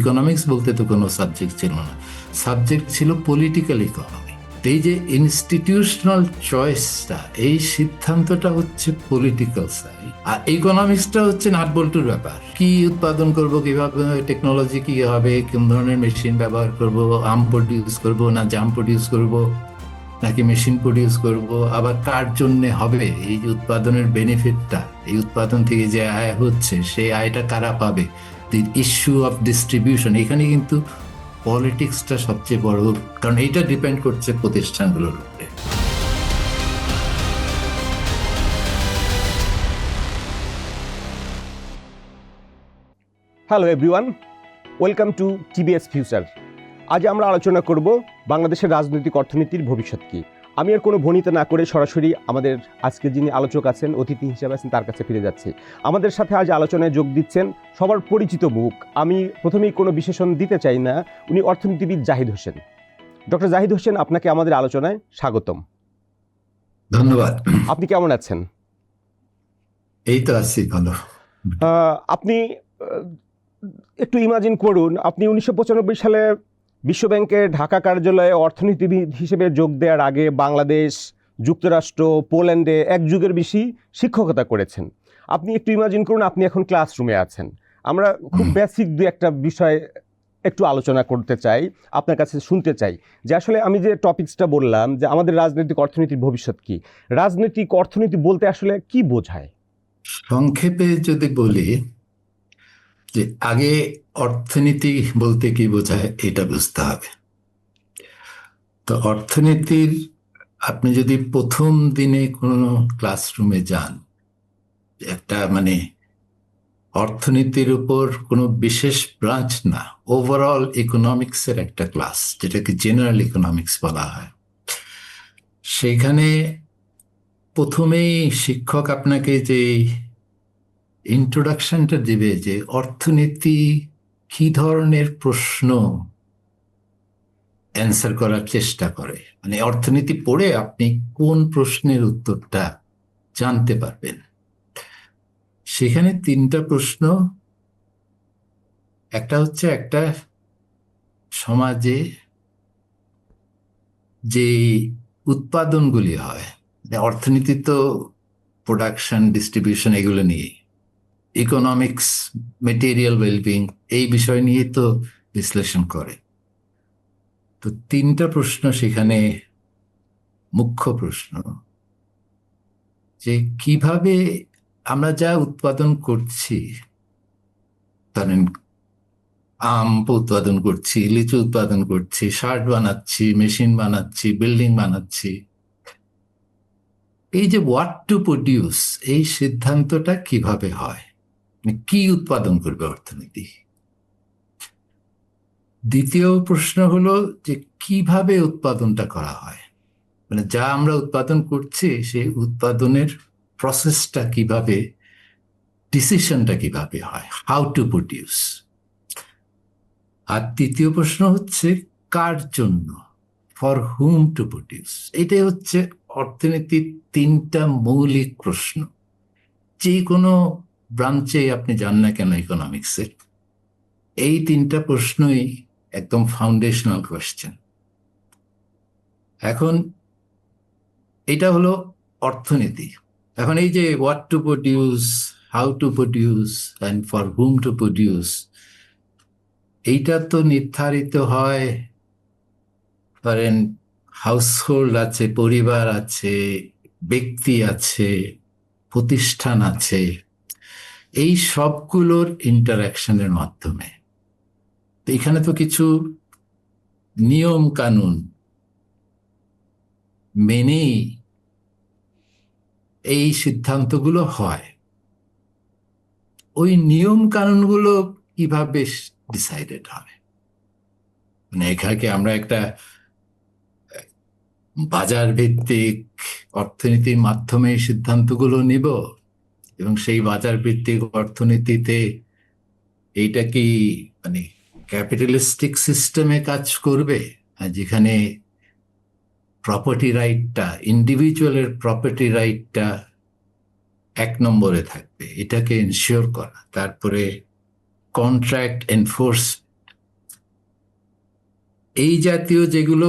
Economics বলতে তো কোনো সাবজেক্ট ছিল না, সাবজেক্ট ছিল পলিটিক্যাল ইকোনমি। এই যে ইনস্টিটিউশনাল চয়েসটা, এই সিদ্ধান্তটা হচ্ছে পলিটিক্যাল সাইড, আর ইকোনমিক্সটা হচ্ছে নাট বল্টুর ব্যাপার। কি উৎপাদন করব, কিভাবে টেকনোলজি কি হবে, কোন ধরনের মেশিন ব্যবহার করব, আম প্রডিউস করব না জাম প্রডিউস করব নাকি মেশিন প্রডিউস করব, আবার কার জন্য হবে, এই যে উৎপাদনের বেনিফিটটা, এই উৎপাদন থেকে যে আয় হচ্ছে সেই আয়টা কারা পাবে, দি ইস্যু অফ ডিস্ট্রিবিউশন। এখানে কিন্তু পলিটিক্সটা সবচেয়ে বড়, কারণ এইটা ডিপেন্ড করছে প্রতিষ্ঠানগুলোর উপরে। Hello everyone, welcome to TBS future. আজ আমরা আলোচনা করব বাংলাদেশের রাজনৈতিক অর্থনীতির ভবিষ্যৎ কী। আমি আর কোনো ভনিতা না করে সরাসরি আমাদের আজকে যিনি আলোচক আছেন, অতিথি হিসেবে আছেন, তার কাছে ফিরে যাচ্ছি। আমাদের সাথে আজ আলোচনায় যোগ দিচ্ছেন সবার পরিচিত মুখ, আমি প্রথমেই কোনো বিশেষণ দিতে চাই না, উনি অর্থনীতিবিদ জাহিদ হোসেন। ডক্টর জাহিদ হোসেন, আপনাকে আমাদের আলোচনায় স্বাগতম। ধন্যবাদ। আপনি কেমন আছেন? এই তো আছি ভালো। আপনি একটু ইমাজিন করুন, আপনি 1995 সালে বিশ্বব্যাংকের ঢাকা কার্যালয়ে অর্থনীতিবিদ হিসেবে যোগ দেওয়ার আগে বাংলাদেশ, যুক্তরাষ্ট্র, পোল্যান্ডে 1 যুগের বেশি শিক্ষকতা করেছেন। আপনি একটু ইমাজিন করুন, আপনি এখন ক্লাসরুমে আছেন। আমরা খুব বেসিক দু একটা বিষয় একটু আলোচনা করতে চাই, আপনার কাছে শুনতে চাই যে আসলে আমি যে টপিকসটা বললাম যে আমাদের রাজনৈতিক অর্থনীতির ভবিষ্যৎ কী, রাজনৈতিক অর্থনীতি বলতে আসলে কি বোঝায়? সংক্ষেপে যদি বলি যে আগে অর্থনীতি বলতে কি বোঝায় এটা বুঝতে হবে। তো অর্থনীতির, আপনি যদি প্রথম দিনে কোনো ক্লাসরুমে যান, একটা অর্থনীতির উপর কোনো বিশেষ ব্রাঞ্চ না, ওভারঅল ইকোনমিক্সের একটা ক্লাস, যেটাকে জেনারেল ইকোনমিক্স বলা হয়, সেইখানে প্রথমেই শিক্ষক আপনাকে যে ইন্ট্রোডাকশনটা দিবে যে অর্থনীতি কি ধরনের প্রশ্ন অ্যান্সার করার চেষ্টা করে, অর্থনীতি পড়ে আপনি কোন প্রশ্নের উত্তরটা জানতে পারবেন। সেখানে 3টা প্রশ্ন। একটা হচ্ছে একটা সমাজে যে উৎপাদনগুলি হয়, অর্থনীতি তো প্রোডাকশন, ডিস্ট্রিবিউশন এগুলো নিয়ে, ইকোনমিক্স মেটেরিয়াল ওয়েলবিং এই বিষয় নিয়ে তো বিশ্লেষণ করে। তো 3টা প্রশ্ন সেখানে মুখ্য প্রশ্ন, যে কিভাবে আমরা যা উৎপাদন করছি, ধরেন আম উৎপাদন করছি, লিচু উৎপাদন করছি, শার্ট বানাচ্ছি, মেশিন বানাচ্ছি, বিল্ডিং বানাচ্ছি, এই যে হোয়াট টু প্রডিউস, এই সিদ্ধান্তটা কিভাবে হয়, কি উৎপাদন করবে অর্থনীতি। দ্বিতীয় প্রশ্ন হলো যে কিভাবে উৎপাদনটা করা হয়, যা আমরা উৎপাদন করছি সেই উৎপাদনের প্রসেসটা কিভাবে, ডিসিশনটা কিভাবে হয়, হাউ টু প্রডিউস। আর তৃতীয় প্রশ্ন হচ্ছে কার জন্য, ফর হুম টু প্রডিউস। এটাই হচ্ছে অর্থনীতির 3টা মৌলিক প্রশ্ন। যে কোনো ব্রাঞ্চে আপনি যান না কেন ইকোনমিক্সের, এই 3টা প্রশ্নই একদম ফাউন্ডেশনাল কোয়েশ্চেন। এখন এটা হলো অর্থনীতি। এখন এই যে what to produce, how to produce and for hmm to produce, এইটা তো নির্ধারিত হয়, ধরেন হাউসহোল্ড আছে, পরিবার আছে, ব্যক্তি আছে, প্রতিষ্ঠান আছে, এই সবগুলোর ইন্টারাকশনের মাধ্যমে। তো এখানে তো কিছু নিয়ম কানুন মেনেই এই সিদ্ধান্তগুলো হয়। ওই নিয়ম কানুনগুলো কিভাবে ডিসাইডেড হবে, এখানে আমরা একটা বাজার ভিত্তিক অর্থনীতির মাধ্যমে সিদ্ধান্তগুলো নিব, এবং সেই বাজার ভিত্তিক অর্থনীতিতে এইটা কি ক্যাপিটালিস্টিক সিস্টেমে কাজ করবে, যেখানে প্রপার্টি রাইটটা, ইন্ডিভিজুয়ালের প্রপার্টি রাইটটা 1 নম্বরে থাকবে, এটাকে ইনশিওর করা, তারপরে কন্ট্রাক্ট এনফোর্স এই জাতীয় যেগুলো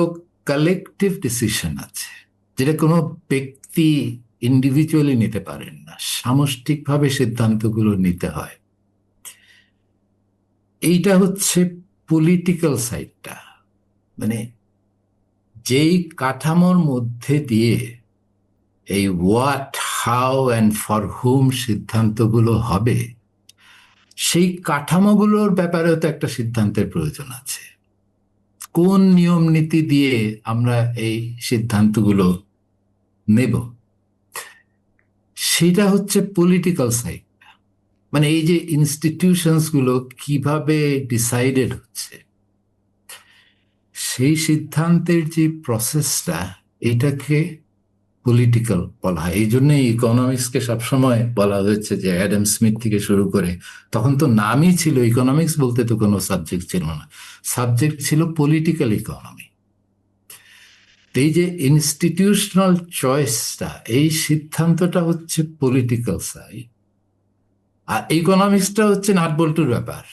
কালেকটিভ ডিসিশন আছে, যেটা কোনো ব্যক্তি ইন্ডিভিজুয়ালি নিতে পারেন না, সামষ্টিকভাবে সিদ্ধান্তগুলো নিতে হয়, এইটা হচ্ছে পলিটিক্যাল সাইডটা। মানে যেই কাঠামোর মধ্যে দিয়ে এই হোয়াট, হাউ অ্যান্ড ফর হুম সিদ্ধান্তগুলো হবে, সেই কাঠামোগুলোর ব্যাপারেও তো একটা সিদ্ধান্তের প্রয়োজন আছে। কোন নিয়ম নীতি দিয়ে আমরা এই সিদ্ধান্তগুলো নেব, সেটা হচ্ছে পলিটিক্যাল সাইড। মানে এই যে ইনস্টিটিউশনস গুলো কিভাবে ডিসাইডেড হচ্ছে, সেই সিদ্ধান্তের যে প্রসেসটা, এটাকে পলিটিক্যাল বলা হয়। এই জন্যই ইকোনমিক্সকে সবসময় বলা হয়েছে যে অ্যাডাম স্মিথ থেকে শুরু করে, তখন তো নামই ছিল ইকোনমিক্স, বলতে তো কোনো সাবজেক্ট ছিল না, সাবজেক্ট ছিল পলিটিক্যাল ইকোনমি। এই যে ইনস্টিটিউশনাল চয়েসটা, এই সিদ্ধান্তটা হচ্ছে পলিটিক্যাল সাইড, আর ইকোনমিক্সটা হচ্ছে নাট বল্টুর ব্যাপার।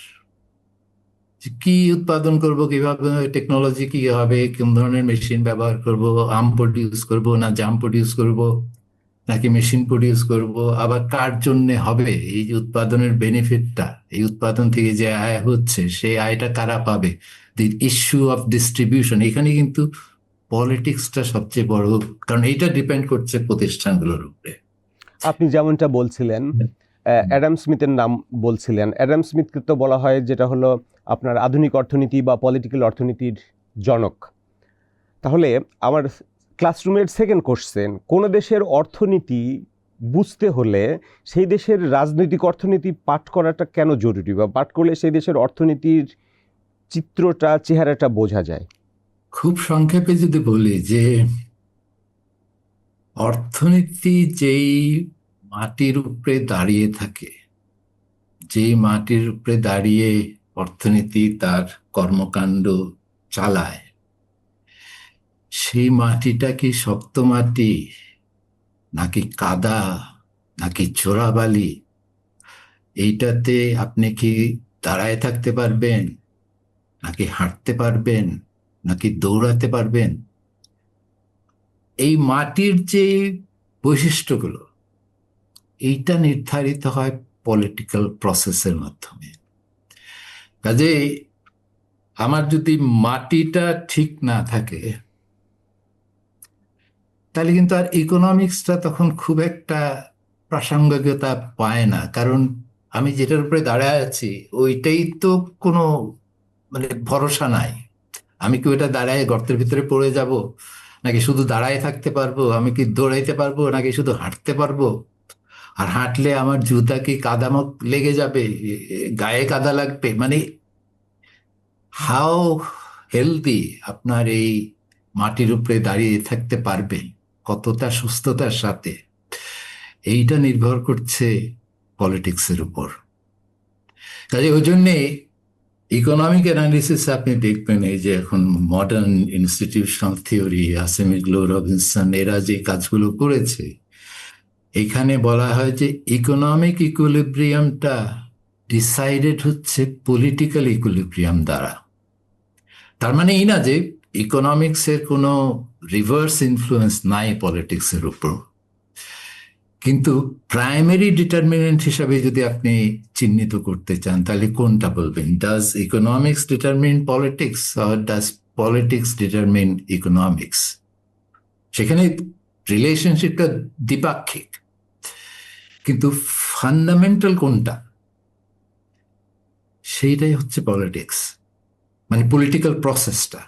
যে কি উৎপাদন করব, কিভাবে টেকনোলজি কি হবে, কোন ধরনের মেশিন ব্যবহার করব, আম প্রডিউস করব না জাম প্রডিউস করব, নাকি মেশিন প্রডিউস করব, আবার কার জন্য হবে, এই যে উৎপাদনের বেনিফিটটা, এই উৎপাদন থেকে যে আয় হচ্ছে সেই আয়টা কারা পাবে, দি ইস্যু অফ ডিস্ট্রিবিউশন। এখানে কিন্তু পলিটিক্সটা সবচেয়ে বড়, কারণ এইটা ডিপেন্ড করছে প্রতিষ্ঠানগুলোর উপরে। আপনি যেমনটা বলছিলেন, অ্যাডাম স্মিথের নাম বলছিলেন। অ্যাডাম স্মিথকে তো বলা হয় যেটা হলো আপনার আধুনিক অর্থনীতি বা পলিটিক্যাল অর্থনীতির জনক। তাহলে আমার ক্লাসরুমের সেকেন্ড কোশ্চেন, কোনো দেশের অর্থনীতি বুঝতে হলে সেই দেশের রাজনৈতিক অর্থনীতি পাঠ করাটা কেন জরুরি, বা পাঠ করলে সেই দেশের অর্থনীতির চিত্রটা, চেহারাটা বোঝা যায়? খুব সংক্ষেপে যদি বলি যে অর্থনীতি যেই মাটির উপরে দাঁড়িয়ে থাকে, যেই মাটির উপরে দাঁড়িয়ে অর্থনীতি তার কর্মকাণ্ড চালায়, সেই মাটিটা কি শক্ত মাটি, নাকি কাদা, নাকি চোরাবালি, এইটাতে আপনি কি দাঁড়ায় থাকতে পারবেন, নাকি হাঁটতে পারবেন, নাকি দৌড়াতে পারবেন, এই মাটির যে বৈশিষ্ট্যগুলো, এইটা নির্ধারিত হয় পলিটিক্যাল প্রসেসের মাধ্যমে। কাজেই আমার যদি মাটিটা ঠিক না থাকে, তাহলে কিন্তু আর ইকোনমিক্সটা তখন খুব একটা প্রাসঙ্গিকতা পায় না, কারণ আমি যেটার উপরে দাঁড়ায় আছি ওইটাই তো কোনো মানে ভরসা নাই। আমি কি ওইটা দাঁড়ায় গর্তের ভিতরে পড়ে যাব, নাকি শুধু দাঁড়ায় থাকতে পারবো, আমি কি দৌড়াইতে পারবো, নাকি শুধু হাঁটতে পারবো, আর হাঁটলে আমার জুতা কি কাদামক লেগে যাবে, গায়ে কাদা লাগবে, মানে হাউ হেলদি আপনার এই মাটির উপরে দাঁড়িয়ে থাকতে পারবে, কতটা সুস্থতার সাথে, এইটা নির্ভর করছে পলিটিক্সের উপর। কাজে ওই জন্যে ইকোনমিক অ্যানালিসিস আপনি দেখবেন, এই যে এখন মডার্ন ইনস্টিটিউশনাল থিওরি, আসেমিগ্লো, রবিনসন, এরা যে কাজগুলো করেছে, এখানে বলা হয় যে ইকোনমিক ইকুইলিব্রিয়ামটা ডিসাইডেড হচ্ছে পলিটিক্যাল ইকুইলিব্রিয়াম দ্বারা। তার মানে এই না যে ইকোনমিক্সের কোনো রিভার্স ইনফ্লুয়েন্স নাই পলিটিক্সের উপর, কিন্তু প্রাইমারি ডিটারমিনেন্ট হিসাবে যদি আপনি চিহ্নিত করতে চান, তাহলে কোনটা বলবেন? Does economics determine politics, or does politics determine economics? সেখানে রিলেশনশিপটা দ্বিপাক্ষিক, কিন্তু ফান্ডামেন্টাল কোনটা, সেইটাই হচ্ছে পলিটিক্স, মানে পলিটিক্যাল প্রসেসটা।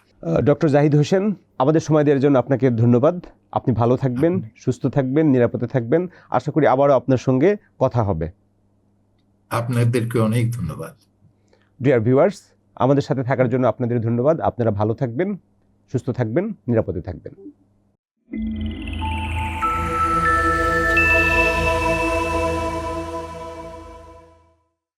ডক্টর জাহিদ হোসেন, আমাদের সময় দেওয়ার জন্য আপনাকে ধন্যবাদ। আপনি ভালো থাকবেন, সুস্থ থাকবেন, নিরাপদে থাকবেন। আশা করি আবারও আপনার সঙ্গে কথা হবে। আপনাদেরকে অনেক ধন্যবাদ। ডিয়ার ভিউয়ার্স, আমাদের সাথে থাকার জন্য আপনাদের ধন্যবাদ। আপনারা ভালো থাকবেন, সুস্থ থাকবেন, নিরাপদে থাকবেন।